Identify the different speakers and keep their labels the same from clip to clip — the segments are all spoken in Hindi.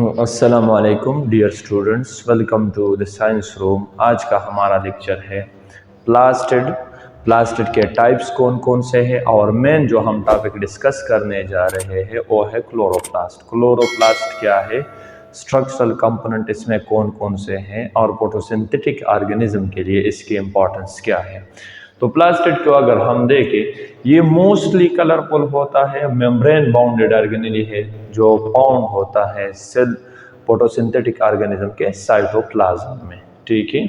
Speaker 1: अस्सलामु अलैकुम dear students, welcome to the science room. आज का हमारा लेक्चर है प्लास्टिड। प्लास्टिड के टाइप्स कौन कौन से हैं और मेन जो हम टॉपिक डिस्कस करने जा रहे हैं वो है क्लोरोप्लास्ट। क्लोरोप्लास्ट क्या है, स्ट्रक्चरल कंपोनेंट इसमें कौन कौन से हैं और फोटोसिंथेटिक ऑर्गेनिज्म के लिए इसकी इम्पोर्टेंस क्या है। तो प्लास्टिड को अगर हम देखें, ये मोस्टली कलरफुल होता है, मेम्ब्रेन बाउंडेड ऑर्गेनेली है जो फाउंड होता है सेल फोटोसिंथेटिक ऑर्गेनिज्म के साइटोप्लाज्म में। ठीक है,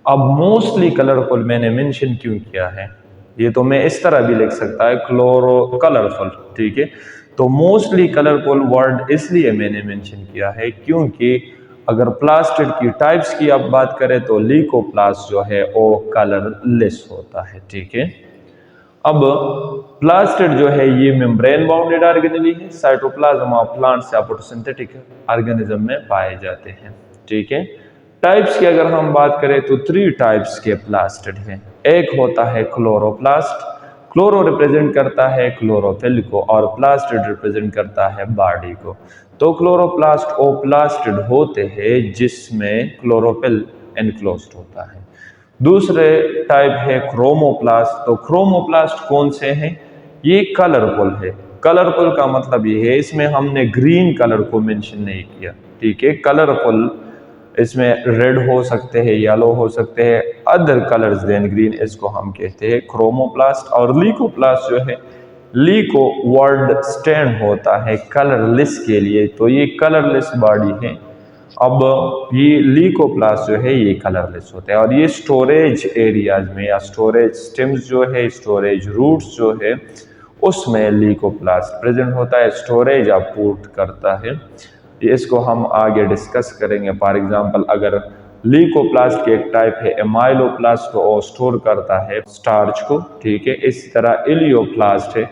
Speaker 1: अब मोस्टली कलरफुल मैंने मेंशन क्यों किया है, ये तो मैं इस तरह भी लिख सकता है क्लोरो कलरफुल। ठीक है, तो मोस्टली कलरफुल वर्ड इसलिए मैंने मेंशन किया है क्योंकि अगर प्लास्टिड की टाइप्स की आप बात करें तो लीकोप्लास्ट जो है वो कलरलेस होता है। ठीक है, अब प्लास्टिड जो है ये मेम्ब्रेन बाउंडेड ऑर्गेनेली है, साइटोप्लाज्म ऑफ प्लांट्स या फोटोसिंथेटिक ऑर्गेनिज्म में पाए जाते हैं। ठीक है, टाइप्स की अगर हम बात करें तो 3 टाइप्स के प्लास्टिड हैं। एक होता है क्लोरोप्लास्ट, क्लोरो रिप्रेजेंट करता है क्लोरोफिल को और प्लास्टिड रिप्रेजेंट करता है बॉडी को। तो क्लोरोप्लास्ट वो प्लास्टिड होते हैं जिसमें क्लोरोफिल एनक्लोज्ड होता है। दूसरे टाइप है क्रोमोप्लास्ट। तो क्रोमोप्लास्ट कौन से हैं, ये कलरफुल है। कलरफुल का मतलब ये है इसमें हमने ग्रीन कलर को मेंशन नहीं किया। ठीक है, कलरफुल इसमें रेड हो सकते हैं, येलो हो सकते हैं, अदर कलर्स देन ग्रीन, इसको हम कहते हैं क्रोमोप्लास्ट। और लीकोप्लास्ट जो है, लीको वर्ड स्टैंड होता है कलरलेस के लिए, तो ये कलरलेस बॉडी है। अब ये लीकोप्लास्ट जो है ये कलरलेस होते हैं और ये स्टोरेज एरियाज में या स्टोरेज स्टेम्स जो है, स्टोरेज रूट्स जो है उसमें लीकोप्लास्ट प्रेजेंट होता है, स्टोरेज अपोर्ट करता है। इसको हम आगे डिस्कस करेंगे। फॉर एग्जांपल अगर लीकोप्लास्ट की एक टाइप है एमाइलोप्लास्ट, तो वो स्टोर करता है स्टार्च को। ठीक है, इसी तरह इलियोप्लास्ट है,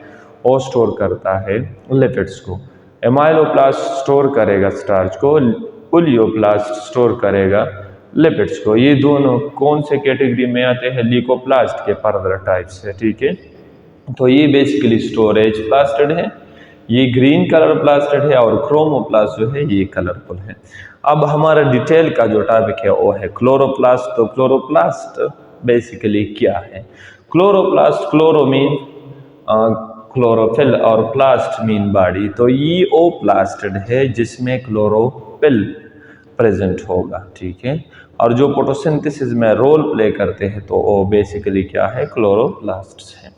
Speaker 1: वो स्टोर करता है लिपिड्स को। एमाइलोप्लास्ट स्टोर करेगा स्टार्च को, इलियोप्लास्ट स्टोर करेगा लिपिड्स को। ये दोनों कौन से कैटेगरी में आते हैं, लीकोप्लास्ट के फर्दर टाइप्स है। ठीक है, तो ये बेसिकली स्टोरेज प्लास्टिड है, ये ग्रीन कलर प्लास्टिड है और क्रोमोप्लास्ट जो है ये कलरफुल है। अब हमारा डिटेल का जो टॉपिक है वो है क्लोरोप्लास्ट। तो क्लोरोप्लास्ट बेसिकली क्या है, क्लोरोप्लास्ट, क्लोरो मीन क्लोरोफिल और प्लास्ट मीन बॉडी। तो ये ओ प्लास्टिड है जिसमें क्लोरोफिल प्रेजेंट होगा। ठीक है, और जो फोटोसिंथेसिस में रोल प्ले करते हैं तो वो बेसिकली क्या है, क्लोरोप्लास्ट्स हैं।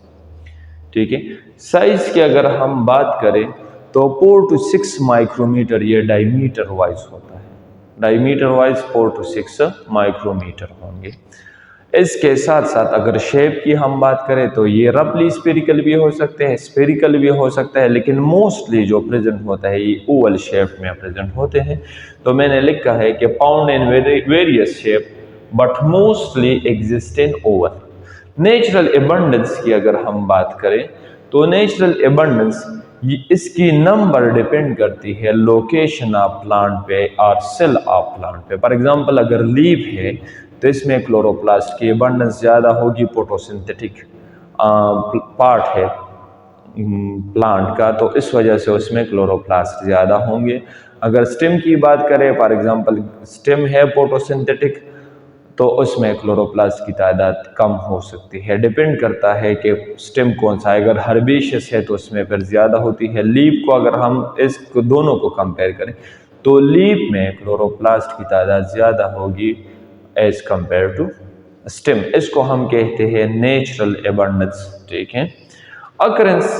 Speaker 1: ठीक है, साइज की अगर हम बात करें तो 4 to 6 माइक्रोमीटर ये डायमीटर वाइज होता है। डायमीटर वाइज 4 to 6 माइक्रोमीटर होंगे। इसके साथ साथ अगर शेप की हम बात करें तो ये रफली स्फेरिकल भी हो सकते हैं, स्फेरिकल भी हो सकता है, लेकिन मोस्टली जो प्रेजेंट होता है ये ओवल शेप में प्रेजेंट होते हैं। तो मैंने लिखा है कि found in various shape but mostly exist in Oval. Natural abundance की अगर हम बात करें तो नेचुरल एबंडेंस इसकी नंबर डिपेंड करती है लोकेशन ऑफ प्लांट पे और सेल ऑफ प्लांट पे। फॉर एग्जांपल अगर लीफ है तो इसमें क्लोरोप्लास्ट की एबंडेंस ज़्यादा होगी, फोटोसिंथेटिक पार्ट है प्लांट का, तो इस वजह से उसमें क्लोरोप्लास्ट ज़्यादा होंगे। अगर स्टेम की बात करें, फॉर एग्जांपल स्टेम है फोटोसिंथेटिक, तो उसमें क्लोरोप्लास्ट की तादाद कम हो सकती है। डिपेंड करता है कि स्टेम कौन सा है। अगर हर्बेशियस है तो उसमें फिर ज़्यादा होती है। लीफ को अगर हम इस दोनों को कंपेयर करें तो लीफ में क्लोरोप्लास्ट की तादाद ज़्यादा होगी एज कंपेयर टू स्टेम। इसको हम कहते हैं नेचुरल एबंडेंस। ठीक है, अकरेंस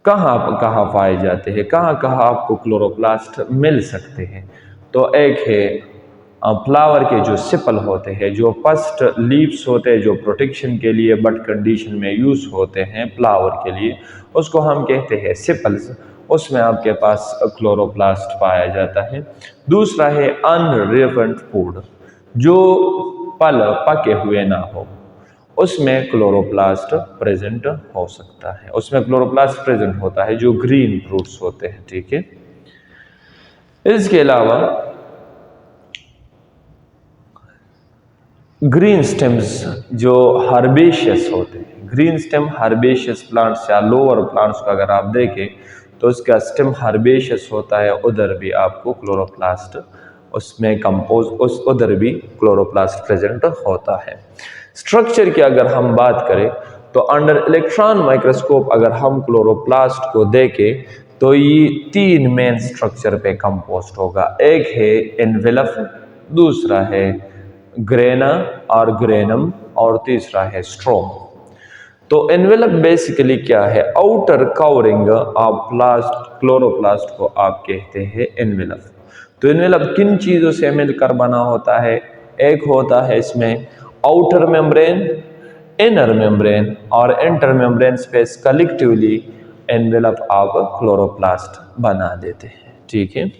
Speaker 1: कहाँ कहाँ पाए जाते हैं, कहाँ कहाँ आपको क्लोरोप्लास्ट मिल सकते हैं। तो एक है फ्लावर के जो सिपल होते हैं, जो फर्स्ट लीव्स होते हैं, जो प्रोटेक्शन के लिए बड कंडीशन में यूज होते हैं फ्लावर के लिए, उसको हम कहते हैं सिपल्स। उसमें आपके पास क्लोरोप्लास्ट पाया जाता है। दूसरा है अनरिपेंट फूड, जो फल पके हुए ना हो, उसमें क्लोरोप्लास्ट प्रेजेंट हो सकता है, उसमें क्लोरोप्लास्ट प्रेजेंट होता है, जो ग्रीन फ्रूट्स होते हैं। ठीक है, इसके अलावा ग्रीन स्टेम्स जो हर्बेशियस होते हैं, ग्रीन स्टेम हर्बेशियस प्लांट्स या लोअर प्लांट्स को अगर आप देखें तो उसका स्टेम हर्बेशियस होता है, उधर भी आपको क्लोरोप्लास्ट उसमें कंपोज उधर भी क्लोरोप्लास्ट प्रेजेंट होता है। स्ट्रक्चर की अगर हम बात करें तो अंडर इलेक्ट्रॉन माइक्रोस्कोप अगर हम क्लोरोप्लास्ट को देखें तो ये 3 मेन स्ट्रक्चर पे कंपोस्ट होगा। एक है एनवेलप, दूसरा है ग्रेना और ग्रेनम, और तीसरा है स्ट्रोम। तो एनवेलप बेसिकली क्या है? आउटर कवरिंग ऑफ क्लोरोप्लास्ट को आप कहते हैं एनवेलप। तो एनवेलप किन चीजों से मिलकर बना होता है? एक होता है इसमें आउटर मेम्ब्रेन, इनर मेम्ब्रेन और inter membrane space collectively envelope of chloroplast बना देते हैं। ठीक है।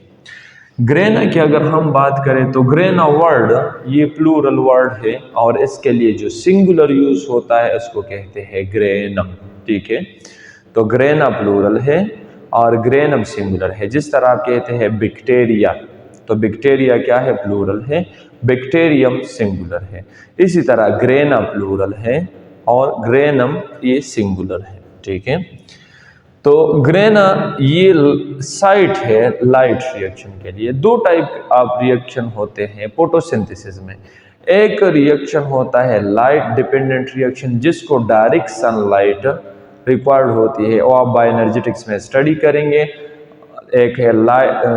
Speaker 1: ग्रेना की अगर हम बात करें तो ग्रेना वर्ड ये प्लूरल वर्ड है और इसके लिए जो सिंगुलर यूज होता है इसको कहते हैं ग्रेनम। ठीक है। तो ग्रेना प्लूरल है और ग्रेनम सिंगुलर है। जिस तरह आप कहते हैं बैक्टीरिया, तो बैक्टीरिया क्या है? प्लूरल है, बैक्टीरियम सिंगुलर है। इसी तरह ग्रेना प्लूरल है और ग्रेनम ये सिंगुलर है। ठीक है। तो ग्रेना ये साइट है लाइट रिएक्शन के लिए। 2 टाइप ऑफ रिएक्शन होते हैं फोटोसिंथेसिस में। एक रिएक्शन होता है लाइट डिपेंडेंट रिएक्शन जिसको डायरेक्ट सनलाइट रिक्वायर्ड होती है, और आप बायोएनर्जेटिक्स में स्टडी करेंगे। एक है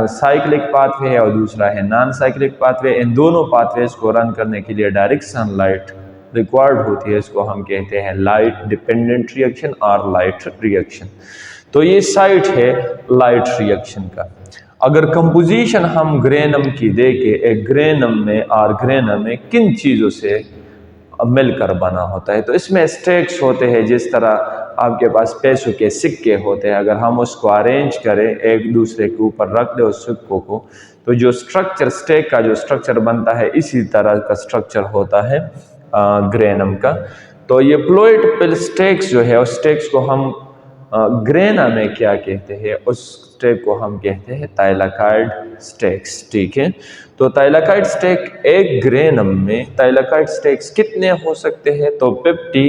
Speaker 1: साइक्लिक पाथवे है और दूसरा है नॉन साइक्लिक पाथवे। इन दोनों पाथवेज को रन करने के लिए डायरेक्ट सनलाइट रिक्वायर्ड होती है। इसको हम कहते हैं लाइट डिपेंडेंट रिएक्शन और लाइट रिएक्शन। तो ये साइट है लाइट रिएक्शन का। अगर कंपोजिशन हम ग्रेनम की देखें, एक ग्रेनम में और ग्रेनम में किन चीज़ों से मिलकर बना होता है, तो इसमें स्टेक्स होते हैं। जिस तरह आपके पास पैसों के सिक्के होते हैं, अगर हम उसको अरेंज करें एक दूसरे के ऊपर रख दें उस सिक्कों को, तो जो स्ट्रक्चर स्टेक का जो स्ट्रक्चर बनता है इसी तरह का स्ट्रक्चर होता है ग्रेनम का। तो ये प्लूइड पिल स्टेक्स जो है, उस स्टेक्स को हम ग्रेना में क्या कहते हैं? उस स्टेक को हम कहते हैं थाइलाकाइड स्टेक्स। ठीक है। तो थाइलाकाइड स्टेक एक ग्रेनम में थाइलाकाइड स्टेक्स कितने हो सकते हैं? तो 50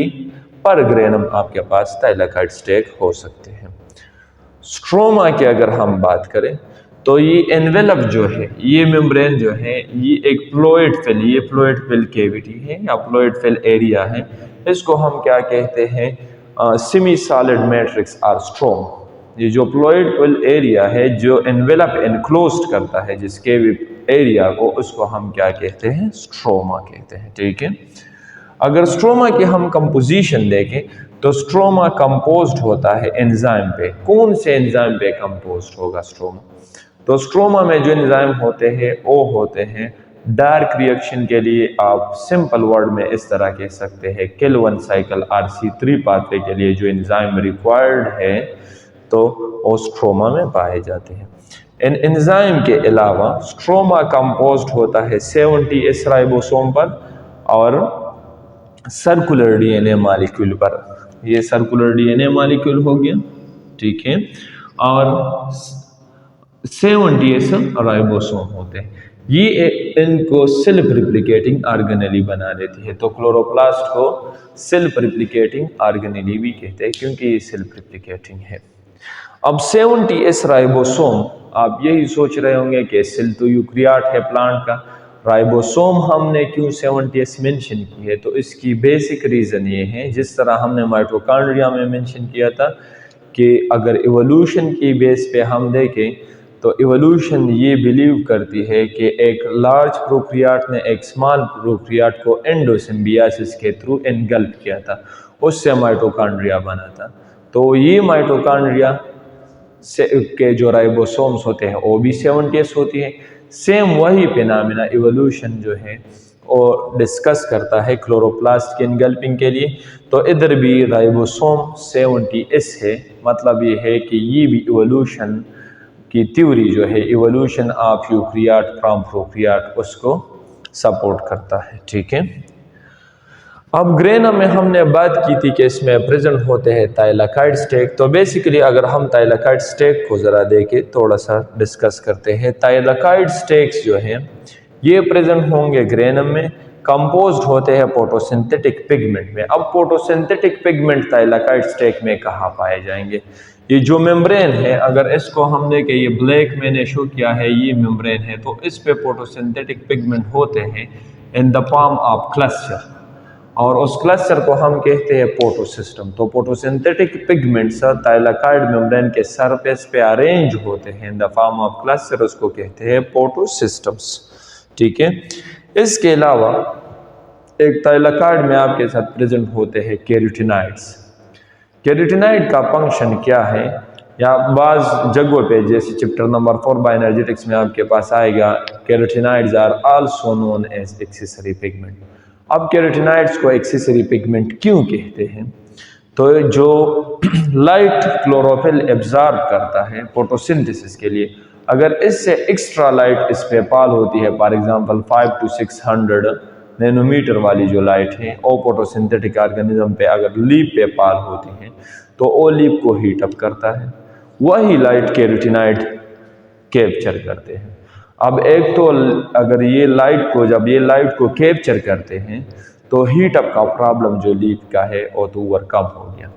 Speaker 1: पर ग्रेनम आपके पास थाइलाकाइड स्टेक हो सकते हैं। स्ट्रोमा की अगर हम बात करें तो ये एनवेलप जो है, ये मेम्ब्रेन जो है, ये एक फ्लूइड फिल, ये फ्लूइड फिल कैविटी है या फ्लूइड फिल एरिया है। इसको हम क्या कहते हैं? सेमी सॉलिड मैट्रिक्स और स्ट्रोम। ये जो फ्लूइड फिल एरिया है जो एनवेलप एनक्लोज्ड करता है जिसके एरिया को, उसको हम क्या कहते हैं? स्ट्रोमा कहते हैं। ठीक है। अगर स्ट्रोमा की हम कंपोजिशन देखें तो स्ट्रोमा कंपोज्ड होता है एंजाइम पे। कौन से एंजाइम पे कंपोज्ड होगा स्ट्रोमा? तो स्ट्रोमा में जो एंजाइम होते हैं वो होते हैं डार्क रिएक्शन के लिए आप सिंपल वर्ड में इस तरह कह सकते हैं किल-1 साइकिल RC3 पाथवे के लिए जो एंजाइम रिक्वायर्ड है तो वो स्ट्रोमा में पाए जाते हैं। इन एंजाइम के अलावा स्ट्रोमा कंपोज्ड होता है 70S राइबोसोम पर और सर्कुलर डीएनए मॉलिक्यूल पर। ये सर्कुलर डीएनए मॉलिक्यूल हो गया। ठीक है। और 70S राइबोसोम होते हैं। ये इनको सेल्फ रिप्लिकेटिंग ऑर्गेनेली बना देती है। तो क्लोरोप्लास्ट को सेल्फ रिप्लिकेटिंग ऑर्गेनेली भी कहते हैं क्योंकि ये सेल्फ रिप्लिकेटिंग है। अब 70S राइबोसोम, आप यही सोच रहे होंगे कि सेल तो यूकैरियोट है प्लांट का, राइबोसोम हमने क्यों 70S मेंशन की है? तो इसकी बेसिक रीज़न ये है, जिस तरह हमने माइटोकॉन्ड्रिया में मेंशन किया था कि अगर इवोल्यूशन की बेस पे हम देखें तो इवोल्यूशन ये बिलीव करती है कि एक लार्ज प्रोकैरियोट ने एक स्मॉल प्रोकैरियोट को एंडोसिम्बियासिस के थ्रू एनगल्फ किया था, उससे माइटोकॉन्ड्रिया बना था। तो ये माइटोकॉन्ड्रिया से के जो राइबोसोम्स होते हैं वो भी 70S होती है। सेम वही फिनोमेना इवोल्यूशन जो है वो डिस्कस करता है क्लोरोप्लास्ट के एनगल्पिंग के लिए। तो इधर भी राइबोसोम 70S है। मतलब ये है कि ये भी इवोल्यूशन की थ्योरी जो है, evolution of eukaryote from prokaryote, उसको सपोर्ट करता है। ठीक है। अब ग्रेना में हमने बात की थी कि इसमें प्रेजेंट होते हैं थाइलाकाइड स्टेक। तो बेसिकली अगर हम थाइलाकाइड स्टेक को ज़रा देखें, थोड़ा सा डिस्कस करते हैं। थाइलाकाइड स्टेक्स जो हैं ये प्रेजेंट होंगे ग्रेनम में, कंपोज्ड होते हैं फोटोसिंथेटिक पिगमेंट में। अब फोटोसिंथेटिक पिगमेंट थाइलाकाइड स्टेक में कहाँ पाए जाएंगे? ये जो मेम्ब्रेन है, अगर इसको हमने कि ये ब्लैक मैंने शो किया है, ये मेम्ब्रेन है, तो इस पे फोटोसिंथेटिक पिगमेंट होते हैं in the form of cluster, और उस क्लस्टर को हम कहते हैं फोटोसिस्टम। तो फोटोसिंथेटिक पिगमेंट्स थाइलाकॉइड मेम्ब्रेन के सरफेस पे अरेंज होते हैं in the form of cluster, उसको कहते हैं फोटोसिस्टम्स। ठीक है, इसके अलावा एक थाइलाकॉइड में आपके साथ प्रेजेंट होते हैं कैरोटीनॉइड्स। कैरोटीनॉइड का फंक्शन क्या है, या बाज जगहों पे जैसे चैप्टर नंबर 4 बायोएनर्जेटिक्स में आपके पास आएगा, carotenoids are also known as accessory pigment. अब कैरोटीनॉइड्स को एक्सेसरी पिगमेंट क्यों कहते हैं, तो जो लाइट क्लोरोफिल एब्जॉर्ब करता है फोटोसिंथेसिस के लिए, अगर इससे एक्स्ट्रा लाइट इस पे पाल होती है, फॉर एग्जांपल 5 to 600 नैनोमीटर वाली जो लाइट है, ओ फोटोसिंथेटिक ऑर्गेनिज्म पे अगर लीफ पे पाल होती है तो ओ लीफ को हीट अप करता है, वही लाइट कैरोटीनॉइड कैप्चर करते हैं। अब एक तो अगर ये लाइट को, जब ये लाइट को कैप्चर करते हैं तो हीट अप का प्रॉब्लम जो लीफ का है वो तो ओवरकम हो गया।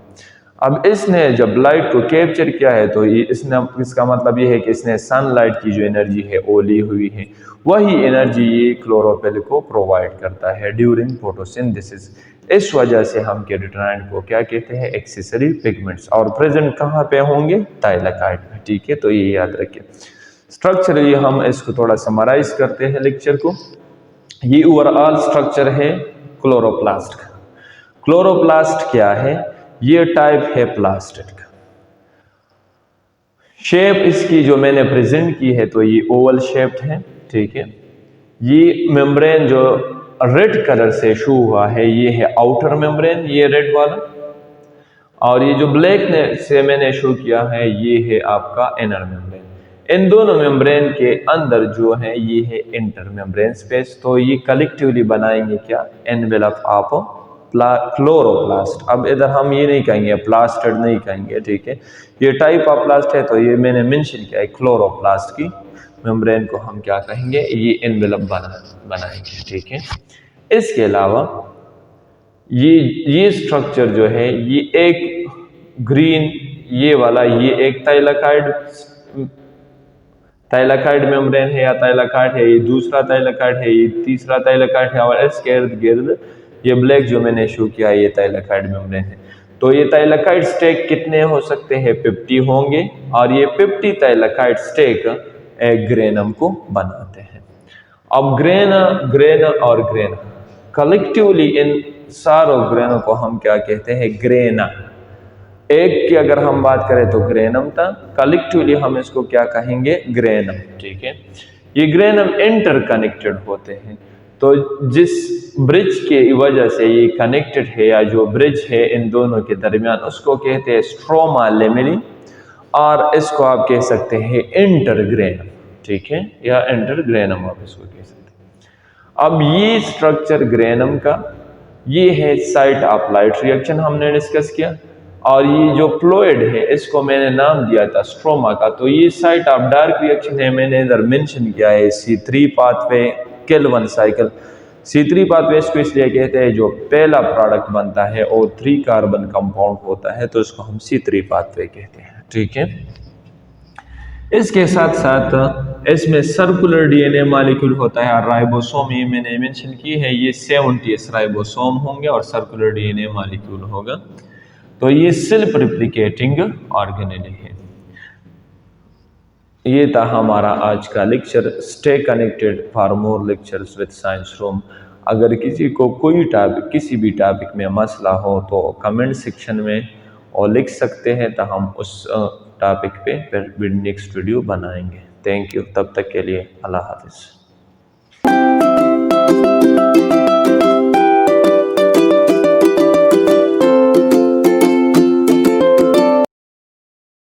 Speaker 1: अब इसने जब लाइट को कैप्चर किया है तो इसका मतलब ये है कि इसने सनलाइट की जो एनर्जी है वो ली हुई है, वही एनर्जी ये क्लोरोफिल को प्रोवाइड करता है ड्यूरिंग फोटोसिंथेसिस। इस वजह से हम कैरोटीनॉइड को क्या कहते हैं, एक्सेसरी पिगमेंट्स, और प्रेजेंट कहाँ पे होंगे, थाइलाकॉइड में। ठीक है, तो ये याद रखिए। स्ट्रक्चरली हम इसको थोड़ा समराइज करते हैं लेक्चर को। ये ओवरऑल स्ट्रक्चर है क्लोरोप्लास्ट का। क्लोरोप्लास्ट क्या है, ये टाइप है प्लास्टिड का। शेप इसकी जो मैंने प्रेजेंट की है तो ये ओवल शेप्ड है। ठीक है, ये मेम्ब्रेन जो रेड कलर से शो हुआ है ये है आउटर मेम्ब्रेन, ये रेड वाला, और ये जो ब्लैक से मैंने शो किया है ये है आपका इनर मेम्ब्रेन। इन दोनों मेम्ब्रेन के अंदर जो है ये है इंटर मेम्ब्रेन स्पेस, तो ये कलेक्टिवली बनाएंगे क्या, एनवेलप ऑफ क्लोरोप्लास्ट। अब इधर हम ये नहीं कहेंगे प्लास्टिड नहीं कहेंगे, ठीक है, ये टाइप ऑफ प्लास्ट है, तो ये मैंने मेंशन किया है क्लोरोप्लास्ट की मेम्ब्रेन को हम क्या कहेंगे, ये एनवेलप बनाएंगे। ठीक है, इसके अलावा ये स्ट्रक्चर जो है ये एक ग्रीन, ये वाला ये एक थाइलाकॉइड मेम्ब्रेन है या थाइलाकॉइड है, ये दूसरा थाइलाकॉइड है, ये तीसरा थाइलाकॉइड है, और इसके इर्द गिर्द ये ब्लैक जो मैंने शो किया है ये थाइलाकॉइड मेम्ब्रेन है। तो ये थाइलाकॉइड स्टेक कितने हो सकते हैं, 50 होंगे, और ये 50 थाइलाकॉइड स्टेक एक ग्रेनम को बनाते हैं। अब ग्रेन और ग्रेन कलेक्टिवली इन सारों ग्रेनों को हम क्या कहते हैं, ग्रेना। एक की अगर हम बात करें तो ग्रेनम था, कलेक्टिवली हम इसको क्या कहेंगे, ग्रेनम। ठीक है, ये ग्रेनम इंटरकनेक्टेड होते हैं, तो जिस ब्रिज के वजह से ये कनेक्टेड है, या जो ब्रिज है इन दोनों के दरमियान, उसको कहते हैं स्ट्रोमा लेमिनी, और इसको आप कह सकते हैं इंटरग्रेनम। ठीक है, या इंटरग्रेनम आप इसको कह सकते हैं। अब ये स्ट्रक्चर ग्रेनम का ये है साइट ऑफ लाइट रिएक्शन हमने डिस्कस किया, और ये जो फ्लूइड है इसको मैंने नाम दिया था स्ट्रोमा का। तो ये साइट ऑफ डार्क रिएक्शन है, मैंने इधर मेंशन किया है C3 pathway Calvin cycle. C3 pathway इसको इसलिए कहते हैं जो पहला प्रोडक्ट बनता है और 3 कार्बन कंपाउंड होता है, तो इसको हम C3 पाथवे कहते हैं। ठीक है, इसके साथ साथ इसमें सर्कुलर DNA मॉलिक्यूल होता है, और राइबोसोम ये मैंने मेंशन की है, ये 70s राइबोसोम होंगे और सर्कुलर DNA मॉलिक्यूल होगा। तो ये सेल्फ रिप्लिकेटिंग ऑर्गेनेल है। ये था हमारा आज का lecture. Stay connected for more lectures with science room. अगर किसी को कोई टॉपिक, किसी भी टॉपिक में मसला हो तो कमेंट सेक्शन में और लिख सकते हैं, तो हम उस टॉपिक पे फिर नेक्स्ट वीडियो बनाएंगे। थैंक यू, तब तक के लिए अल्लाह हाफिज़।